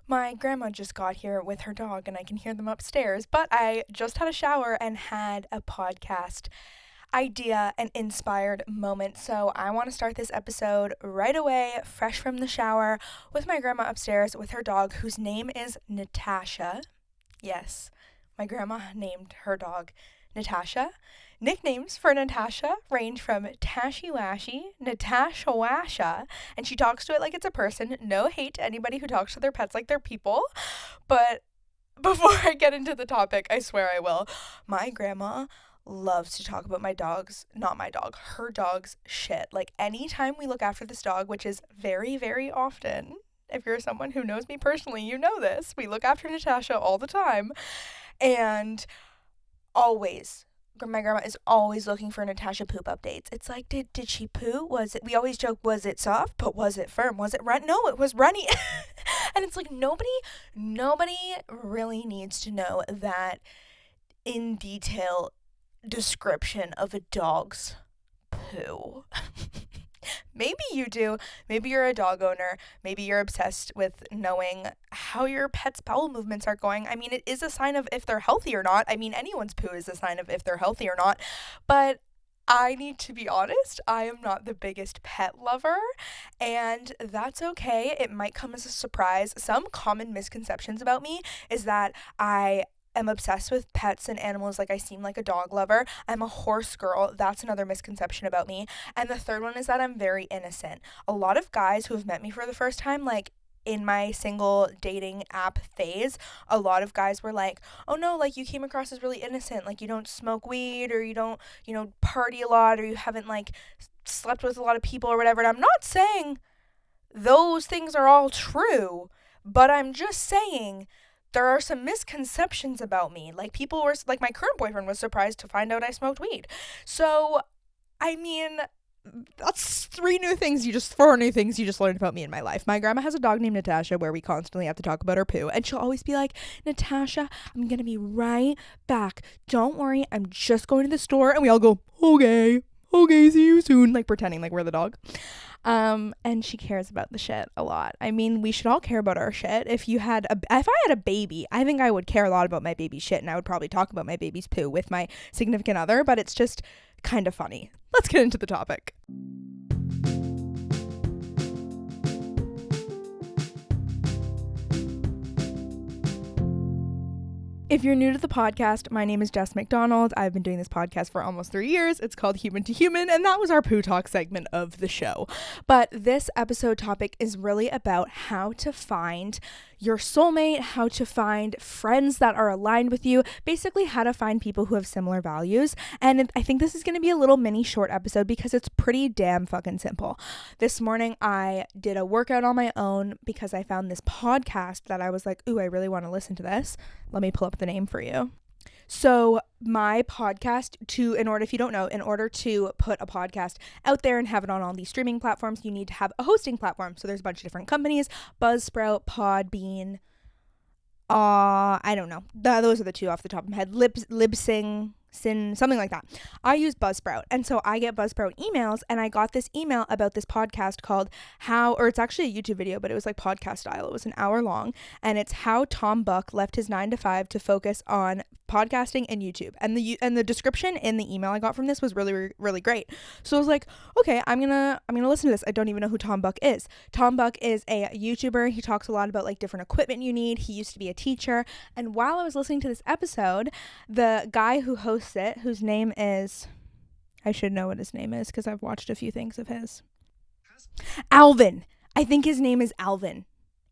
My grandma just got here with her dog and I can hear them upstairs, but I just had a shower and had a podcast idea and inspired moment. So I want to start this episode right away, fresh from the shower, with my grandma upstairs with her dog, whose name is Natasha. Yes, my grandma named her dog Natasha. Nicknames for Natasha range from Tashi Lashy, Natasha Washa, and she talks to it like it's a person. No hate to anybody who talks to their pets like they're people. But before I get into the topic, I swear I will. My grandma loves to talk about her dog's shit. Like anytime we look after this dog, which is very, very often. If you're someone who knows me personally, you know this. We look after Natasha all the time. And always, my grandma is always looking for Natasha poop updates. It's like, did she poo? We always joke, was it soft? But was it firm? Was it run? No, it was runny. And it's like, nobody really needs to know that in detail description of a dog's poo. Maybe you do. Maybe you're a dog owner. Maybe you're obsessed with knowing how your pet's bowel movements are going. I mean, it is a sign of if they're healthy or not. I mean, anyone's poo is a sign of if they're healthy or not. But I need to be honest, I am not the biggest pet lover, and that's okay. It might come as a surprise. Some common misconceptions about me is that I am obsessed with pets and animals, like I seem like a dog lover. I'm a horse girl. That's another misconception about me. And the third one is that I'm very innocent. A lot of guys who have met me for the first time, like in my single dating app phase, a lot of guys were like, oh no, like you came across as really innocent. Like you don't smoke weed, or you don't, party a lot, or you haven't like slept with a lot of people or whatever. And I'm not saying those things are all true, but I'm just saying there are some misconceptions about me. Like people were like, my current boyfriend was surprised to find out I smoked weed. So, I mean, that's four new things you just learned about me in my life. My grandma has a dog named Natasha where we constantly have to talk about her poo, and she'll always be like, Natasha, I'm gonna be right back. Don't worry, I'm just going to the store. And we all go, okay, see you soon, like pretending like we're the dog. And she cares about the shit a lot. I mean, we should all care about our shit. If I had a baby, I think I would care a lot about my baby's shit, and I would probably talk about my baby's poo with my significant other, but it's just kind of funny. Let's get into the topic. If you're new to the podcast, my name is Jess McDonald. I've been doing this podcast for almost 3 years. It's called Human to Human, and that was our poo talk segment of the show. But this episode topic is really about how to find your soulmate, how to find friends that are aligned with you, basically how to find people who have similar values. And I think this is going to be a little mini short episode because it's pretty damn fucking simple. This morning I did a workout on my own because I found this podcast that I was like, ooh, I really want to listen to this. Let me pull up the name for you. So my podcast, if you don't know, in order to put a podcast out there and have it on all these streaming platforms, you need to have a hosting platform. So there's a bunch of different companies, Buzzsprout, Podbean, I don't know. Those are the two off the top of my head. Libsyn, something like that. I use Buzzsprout, and so I get Buzzsprout emails, and I got this email about this podcast called it's actually a YouTube video, but it was like podcast style. It was an hour long, and it's how Tom Buck left his 9 to 5 to focus on podcasting and YouTube. And the description in the email I got from this was really, really great. So I was like, okay, I'm gonna listen to this. I don't even know who Tom Buck is. Tom Buck is a YouTuber. He talks a lot about like different equipment you need. He used to be a teacher. And while I was listening to this episode, the guy who hosts it, whose name is, I should know what his name is because I've watched a few things of his. Alvin. I think his name is Alvin.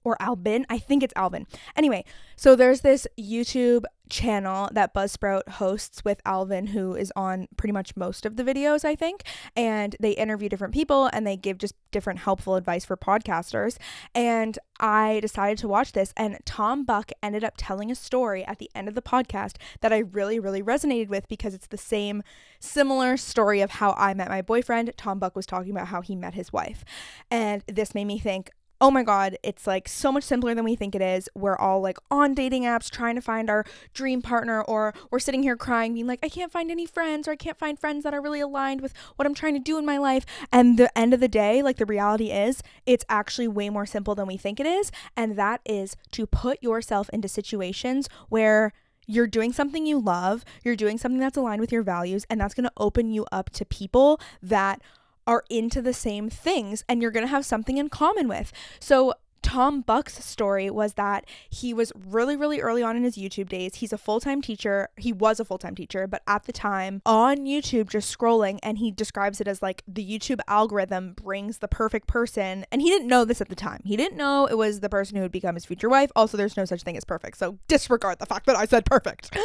Or Albin. I think it's Alvin. Anyway, so there's this YouTube channel that Buzzsprout hosts with Alvin, who is on pretty much most of the videos, I think. And they interview different people and they give just different helpful advice for podcasters. And I decided to watch this, and Tom Buck ended up telling a story at the end of the podcast that I really, really resonated with because it's the similar story of how I met my boyfriend. Tom Buck was talking about how he met his wife. And this made me think, oh my God, it's like so much simpler than we think it is. We're all like on dating apps trying to find our dream partner, or we're sitting here crying, being like, I can't find any friends, or I can't find friends that are really aligned with what I'm trying to do in my life. And the end of the day, like the reality is, it's actually way more simple than we think it is. And that is to put yourself into situations where you're doing something you love, you're doing something that's aligned with your values, and that's going to open you up to people that are into the same things and you're going to have something in common with. So Tom Buck's story was that he was really, really early on in his YouTube days. He's a full-time teacher. He was a full-time teacher, but at the time on YouTube, just scrolling, and he describes it as like the YouTube algorithm brings the perfect person. And he didn't know this at the time. He didn't know it was the person who would become his future wife. Also, there's no such thing as perfect. So disregard the fact that I said perfect.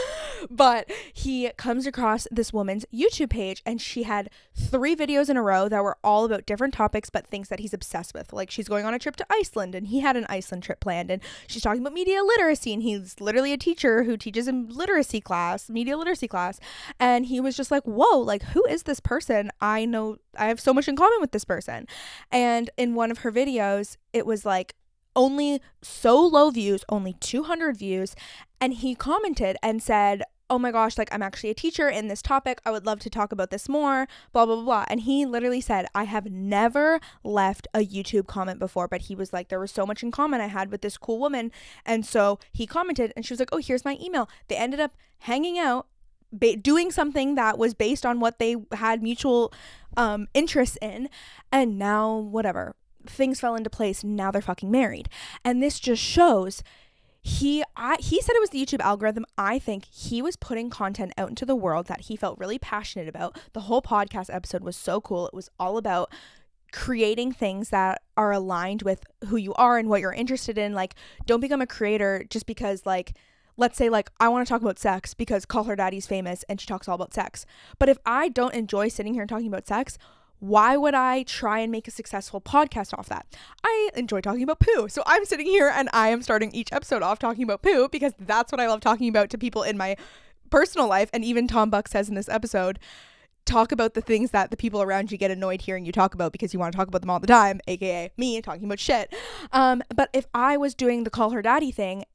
But he comes across this woman's YouTube page, and she had 3 videos in a row that were all about different topics, but things that he's obsessed with. Like she's going on a trip to Iceland, and he had an Iceland trip planned, and she's talking about media literacy, and he's literally a teacher who teaches him media literacy class. And he was just like, whoa, like who is this person? I know I have so much in common with this person. And in one of her videos, it was like only so low views, only 200 views. And he commented and said, oh my gosh, like I'm actually a teacher in this topic. I would love to talk about this more, blah, blah, blah, blah. And he literally said, I have never left a YouTube comment before, but he was like, there was so much in common I had with this cool woman. And so he commented, and she was like, oh, here's my email. They ended up hanging out, doing something that was based on what they had mutual interests in. And now whatever, things fell into place. Now they're fucking married. And this just shows he said it was the YouTube algorithm. I think he was putting content out into the world that he felt really passionate about. The whole podcast episode was so cool. It was all about creating things that are aligned with who you are and what you're interested in. Like, don't become a creator just because, like, let's say, like, I want to talk about sex because Call Her Daddy's famous and she talks all about sex. But if I don't enjoy sitting here and talking about sex, why would I try and make a successful podcast off that? I enjoy talking about poo. So I'm sitting here and I am starting each episode off talking about poo because that's what I love talking about to people in my personal life. And even Tom Buck says in this episode, talk about the things that the people around you get annoyed hearing you talk about because you want to talk about them all the time, aka me talking about shit. But if I was doing the Call Her Daddy thing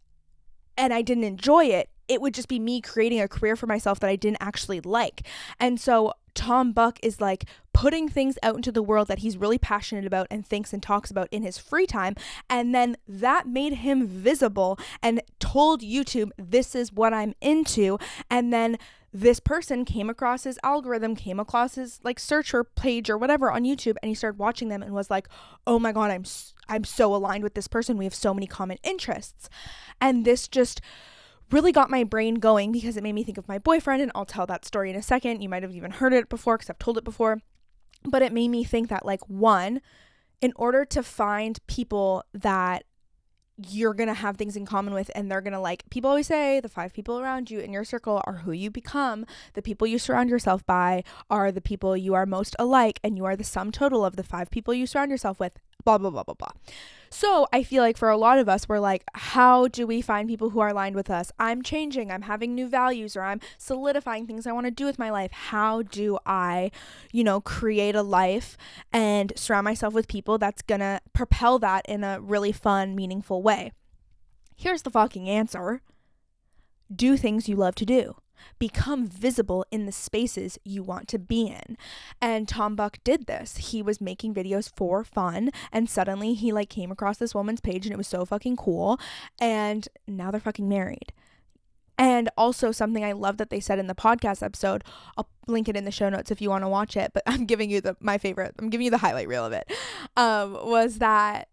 and I didn't enjoy it, it would just be me creating a career for myself that I didn't actually like. And so Tom Buck is like putting things out into the world that he's really passionate about and thinks and talks about in his free time. And then that made him visible and told YouTube, this is what I'm into. And then this person came across his algorithm, came across his like search or page or whatever on YouTube, and he started watching them and was like, oh my God, I'm so aligned with this person. We have so many common interests. And this just really got my brain going because it made me think of my boyfriend, and I'll tell that story in a second. You might have even heard it before because I've told it before, but it made me think that, like, one, in order to find people that you're going to have things in common with and they're going to like, people always say the 5 people around you in your circle are who you become. The people you surround yourself by are the people you are most alike, and you are the sum total of the 5 people you surround yourself with, blah, blah, blah, blah, blah. So I feel like for a lot of us, we're like, how do we find people who are aligned with us? I'm changing, I'm having new values, or I'm solidifying things I want to do with my life. How do I, create a life and surround myself with people that's going to propel that in a really fun, meaningful way? Here's the fucking answer. Do things you love to do. Become visible in the spaces you want to be in. And Tom Buck did this. He was making videos for fun, and suddenly he like came across this woman's page, and it was so fucking cool. And now they're fucking married. And also something I love that they said in the podcast episode, I'll link it in the show notes if you want to watch it, but I'm giving you the highlight reel of it, was that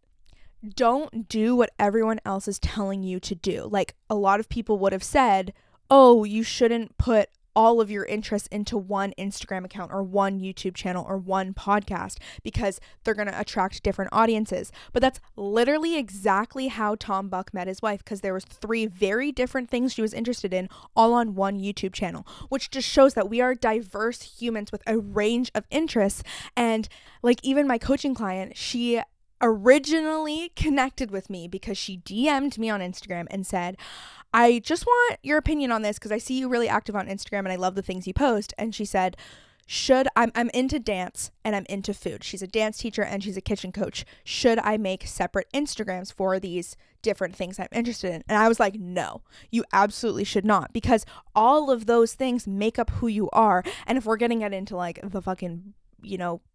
don't do what everyone else is telling you to do. Like, a lot of people would have said, oh, you shouldn't put all of your interests into one Instagram account or one YouTube channel or one podcast because they're going to attract different audiences. But that's literally exactly how Tom Buck met his wife, because there was 3 very different things she was interested in all on one YouTube channel, which just shows that we are diverse humans with a range of interests. And like, even my coaching client, she originally connected with me because she DM'd me on Instagram and said, I just want your opinion on this because I see you really active on Instagram and I love the things you post. And she said, I'm into dance and I'm into food. She's a dance teacher and she's a kitchen coach. Should I make separate Instagrams for these different things I'm interested in? And I was like, no, you absolutely should not, because all of those things make up who you are. And if we're getting it into like the fucking,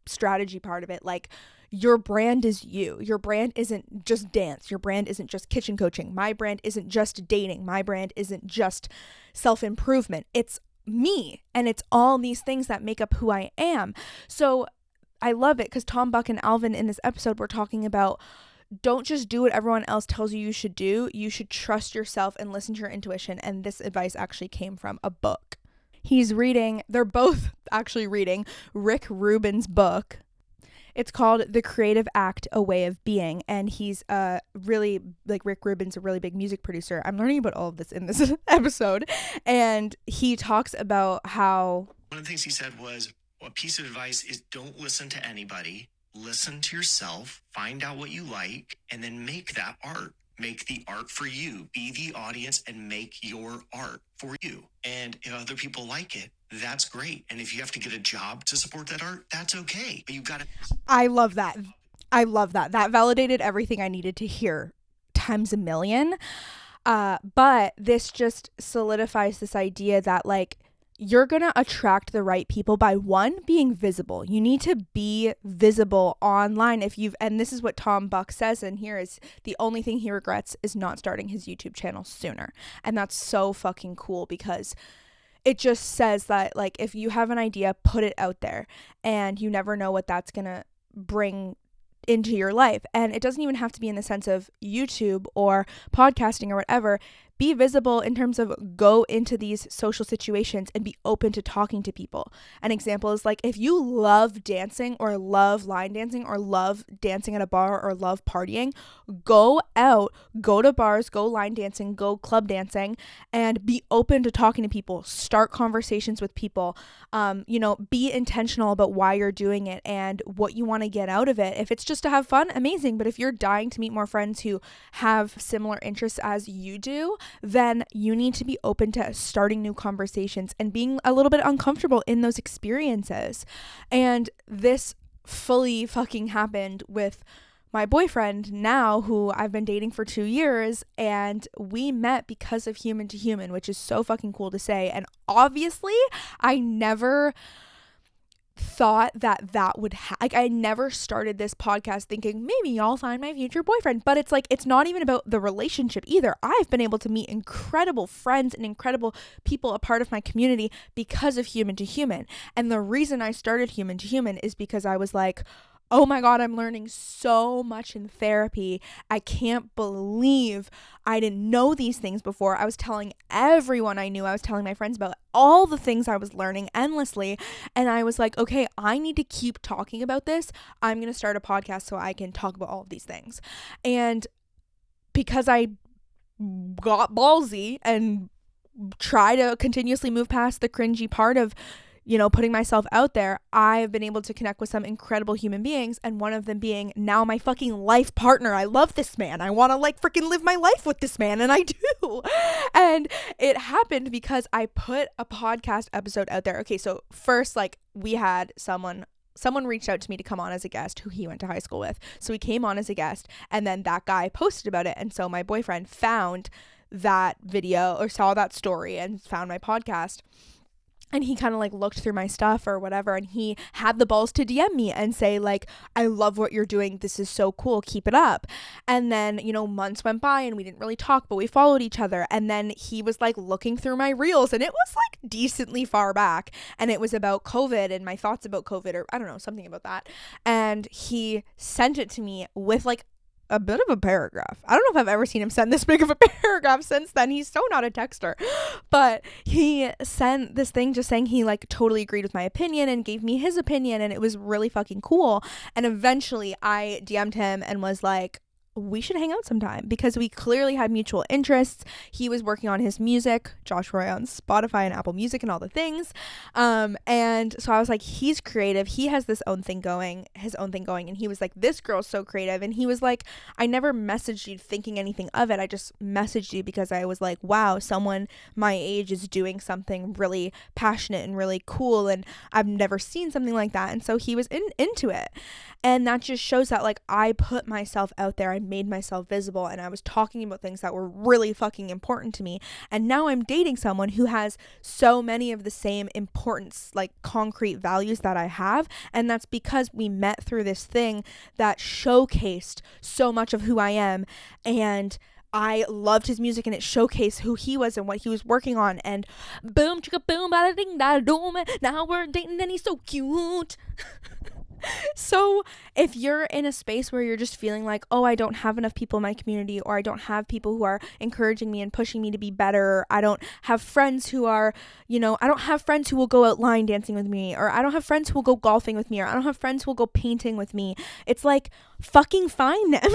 strategy part of it, like, your brand is you. Your brand isn't just dance. Your brand isn't just kitchen coaching. My brand isn't just dating. My brand isn't just self-improvement. It's me, and it's all these things that make up who I am. So I love it because Tom, Buck, and Alvin in this episode were talking about, don't just do what everyone else tells you should do. You should trust yourself and listen to your intuition. And this advice actually came from a book. They're both actually reading Rick Rubin's book. It's called The Creative Act, A Way of Being. And he's Rick Rubin's a really big music producer. I'm learning about all of this in this episode. And he talks about how one of the things he said was, a piece of advice is don't listen to anybody. Listen to yourself, find out what you like, and then make that art. Make the art for you. Be the audience and make your art for you. And if other people like it, that's great. And if you have to get a job to support that art, that's okay. But you've got to... I love that. That validated everything I needed to hear times a million. But this just solidifies this idea that, like, you're going to attract the right people by, one, being visible. You need to be visible online. And this is what Tom Buck says in here, is the only thing he regrets is not starting his YouTube channel sooner. And that's so fucking cool, because it just says that, like, if you have an idea, put it out there, and you never know what that's going to bring into your life. And it doesn't even have to be in the sense of YouTube or podcasting or whatever. Be visible in terms of go into these social situations and be open to talking to people. An example is, like, if you love dancing or love line dancing or love dancing at a bar or love partying, go out, go to bars, go line dancing, go club dancing, and be open to talking to people. Start conversations with people. Be intentional about why you're doing it and what you want to get out of it. If it's just to have fun, amazing. But if you're dying to meet more friends who have similar interests as you do, then you need to be open to starting new conversations and being a little bit uncomfortable in those experiences. And this fully fucking happened with my boyfriend now, who I've been dating for 2 years, and we met because of Human to Human, which is so fucking cool to say. And obviously I never thought that would I never started this podcast thinking maybe I'll find my future boyfriend. But it's like, it's not even about the relationship either. I've been able to meet incredible friends and incredible people, a part of my community, because of Human to Human. And the reason I started Human to Human is because I was like, oh my God, I'm learning so much in therapy. I can't believe I didn't know these things before. I was telling everyone I knew. I was telling my friends about all the things I was learning endlessly. And I was like, okay, I need to keep talking about this. I'm going to start a podcast so I can talk about all of these things. And because I got ballsy and try to continuously move past the cringy part of putting myself out there, I've been able to connect with some incredible human beings, and one of them being now my fucking life partner. I love this man. I want to freaking live my life with this man, and I do. And it happened because I put a podcast episode out there. Okay, so first, we had someone reached out to me to come on as a guest who he went to high school with. So he came on as a guest, and then that guy posted about it. And so my boyfriend found that video or saw that story and found my podcast. And he kind of looked through my stuff or whatever, and he had the balls to DM me and say I love what you're doing. This is so cool. Keep it up. And then, months went by and we didn't really talk, but we followed each other. And then he was looking through my reels, and it was decently far back. And it was about COVID and my thoughts about COVID, or I don't know, something about that. And he sent it to me with a bit of a paragraph. I don't know if I've ever seen him send this big of a paragraph since then. He's so not a texter. But he sent this thing just saying he totally agreed with my opinion and gave me his opinion, and it was really fucking cool. And eventually I DM'd him and was like, we should hang out sometime, because we clearly had mutual interests. He was working on his music, Josh Roy, on Spotify and Apple Music and all the things. And so I was like, he's creative. He has his own thing going. And he was like, this girl's so creative. And he was like, I never messaged you thinking anything of it. I just messaged you because I was like, wow, someone my age is doing something really passionate and really cool. And I've never seen something like that. And so he was into it. And that just shows that, like, I put myself out there, I made myself visible, and I was talking about things that were really fucking important to me. And now I'm dating someone who has so many of the same importance, like concrete values that I have. And that's because we met through this thing that showcased so much of who I am. And I loved his music, and it showcased who he was and what he was working on. And boom, chicka boom, bada ding, da doom. Now we're dating, and he's so cute. So if you're in a space where you're just feeling like, oh, I don't have enough people in my community, or I don't have people who are encouraging me and pushing me to be better, I don't have friends who are, I don't have friends who will go out line dancing with me, or I don't have friends who will go golfing with me, or I don't have friends who will go painting with me. It's like, fucking find them.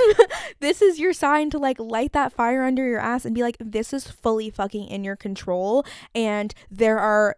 This is your sign to, like, light that fire under your ass and be like, this is fully fucking in your control. And there are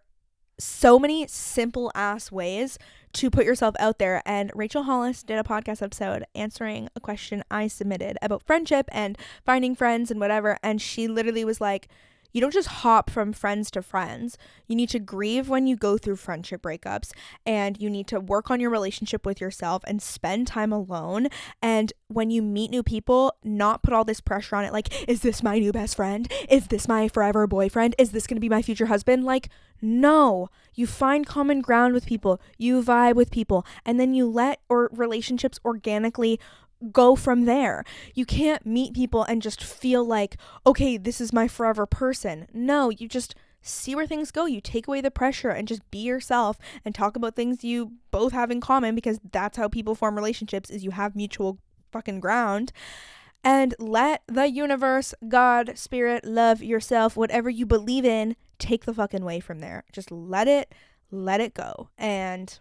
so many simple ass ways to put yourself out there. And Rachel Hollis did a podcast episode answering a question I submitted about friendship and finding friends and whatever. And she literally was like, you don't just hop from friends to friends. You need to grieve when you go through friendship breakups, and you need to work on your relationship with yourself and spend time alone. And when you meet new people, not put all this pressure on it. Like, is this my new best friend? Is this my forever boyfriend? Is this going to be my future husband? Like, no, you find common ground with people, you vibe with people, and then you let relationships organically go from there. You can't meet people and just feel like, okay, this is my forever person. No, you just see where things go. You take away the pressure and just be yourself and talk about things you both have in common, because that's how people form relationships, is you have mutual fucking ground. And let the universe, God, spirit, love, yourself, whatever you believe in, take the fucking way from there. Just let it go. And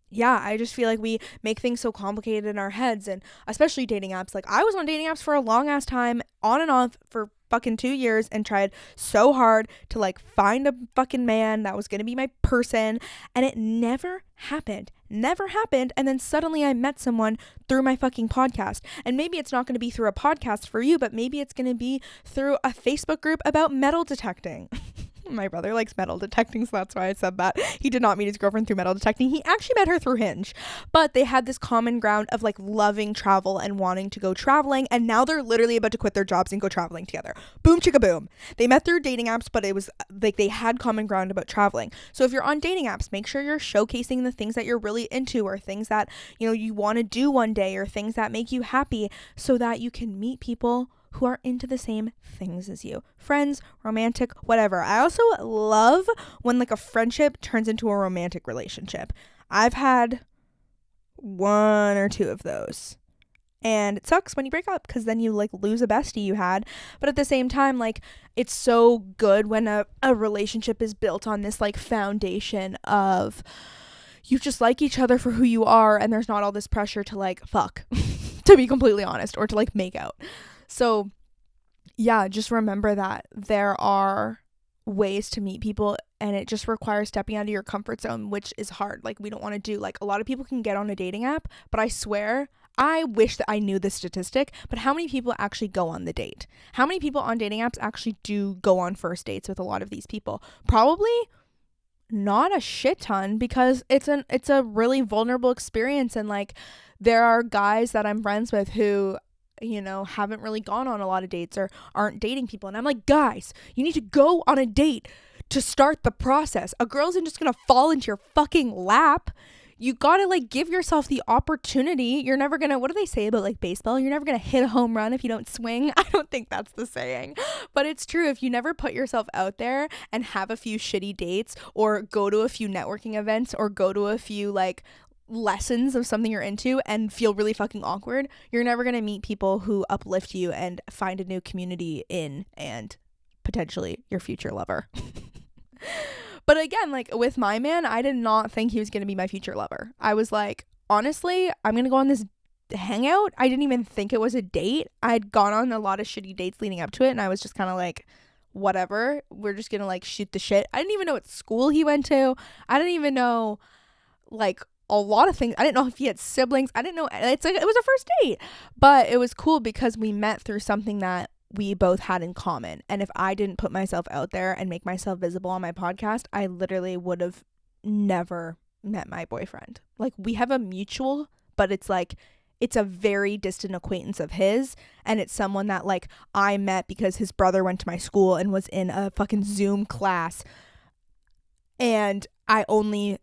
yeah, I just feel like we make things so complicated in our heads, and especially dating apps. Like, I was on dating apps for a long ass time, on and off for fucking 2 years, and tried so hard to, like, find a fucking man that was gonna be my person, and it never happened. And then suddenly I met someone through my fucking podcast. And maybe it's not going to be through a podcast for you, but maybe it's going to be through a Facebook group about metal detecting. My brother likes metal detecting, so that's why I said that. He did not meet his girlfriend through metal detecting. He actually met her through Hinge. But they had this common ground of, like, loving travel and wanting to go traveling. And now they're literally about to quit their jobs and go traveling together. Boom, chicka boom. They met through dating apps, but it was like they had common ground about traveling. So if you're on dating apps, make sure you're showcasing the things that you're really into, or things that, you want to do one day, or things that make you happy, so that you can meet people who are into the same things as you. Friends, romantic, whatever. I also love when, like, a friendship turns into a romantic relationship. I've had 1 or 2 of those. And it sucks when you break up, because then you, like, lose a bestie you had. But at the same time, like, it's so good when a relationship is built on this, like, foundation of you just like each other for who you are, and there's not all this pressure to, like, fuck, to be completely honest, or to, like, make out. So, yeah, just remember that there are ways to meet people, and it just requires stepping out of your comfort zone, which is hard. Like, we don't want to do, like, a lot of people can get on a dating app, but I swear, I wish that I knew this statistic, but how many people actually go on the date? How many people on dating apps actually do go on first dates with a lot of these people? Probably not a shit ton, because it's a really vulnerable experience. And, like, there are guys that I'm friends with who, haven't really gone on a lot of dates or aren't dating people. And I'm like, guys, you need to go on a date to start the process. A girl isn't just gonna fall into your fucking lap. You gotta, like, give yourself the opportunity. You're never gonna, what do they say about, like, baseball? You're never gonna hit a home run if you don't swing. I don't think that's the saying, but it's true. If you never put yourself out there and have a few shitty dates, or go to a few networking events, or go to a few, like, lessons of something you're into and feel really fucking awkward, you're never gonna meet people who uplift you and find a new community in, and potentially your future lover. But again, like, with my man, I did not think he was gonna be my future lover. I was like, honestly, I'm gonna go on this hangout. I didn't even think it was a date. I'd gone on a lot of shitty dates leading up to it, and I was just kind of like, whatever, we're just gonna like shoot the shit. I didn't even know what school he went to. I didn't even know like a lot of things. I didn't know if he had siblings. I didn't know. It's like, it was a first date, but it was cool because we met through something that we both had in common. And if I didn't put myself out there and make myself visible on my podcast, I literally would have never met my boyfriend. Like, we have a mutual, but it's like, it's a very distant acquaintance of his, and it's someone that like I met because his brother went to my school and was in a fucking Zoom class, and I only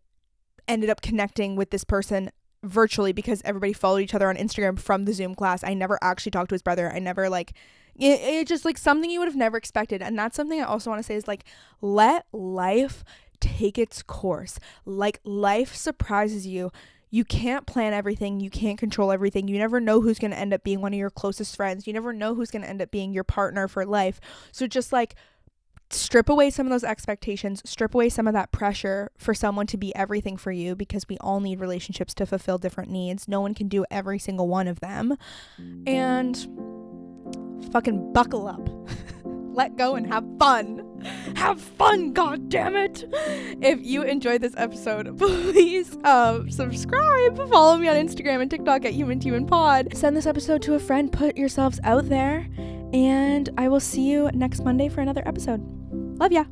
ended up connecting with this person virtually because everybody followed each other on Instagram from the Zoom class. I never actually talked to his brother. I never like it just like something you would have never expected. And that's something I also want to say is like, let life take its course. Like, life surprises you. You can't plan everything. You can't control everything. You never know who's going to end up being one of your closest friends. You never know who's going to end up being your partner for life. So just like strip away some of those expectations, strip away some of that pressure for someone to be everything for you, because we all need relationships to fulfill different needs. No one can do every single one of them. And fucking buckle up. Let go and have fun. Have fun, god damn it. If you enjoyed this episode, please subscribe. Follow me on Instagram and TikTok at humantohumanpod. Send this episode to a friend. Put yourselves out there. And I will see you next Monday for another episode. Love ya.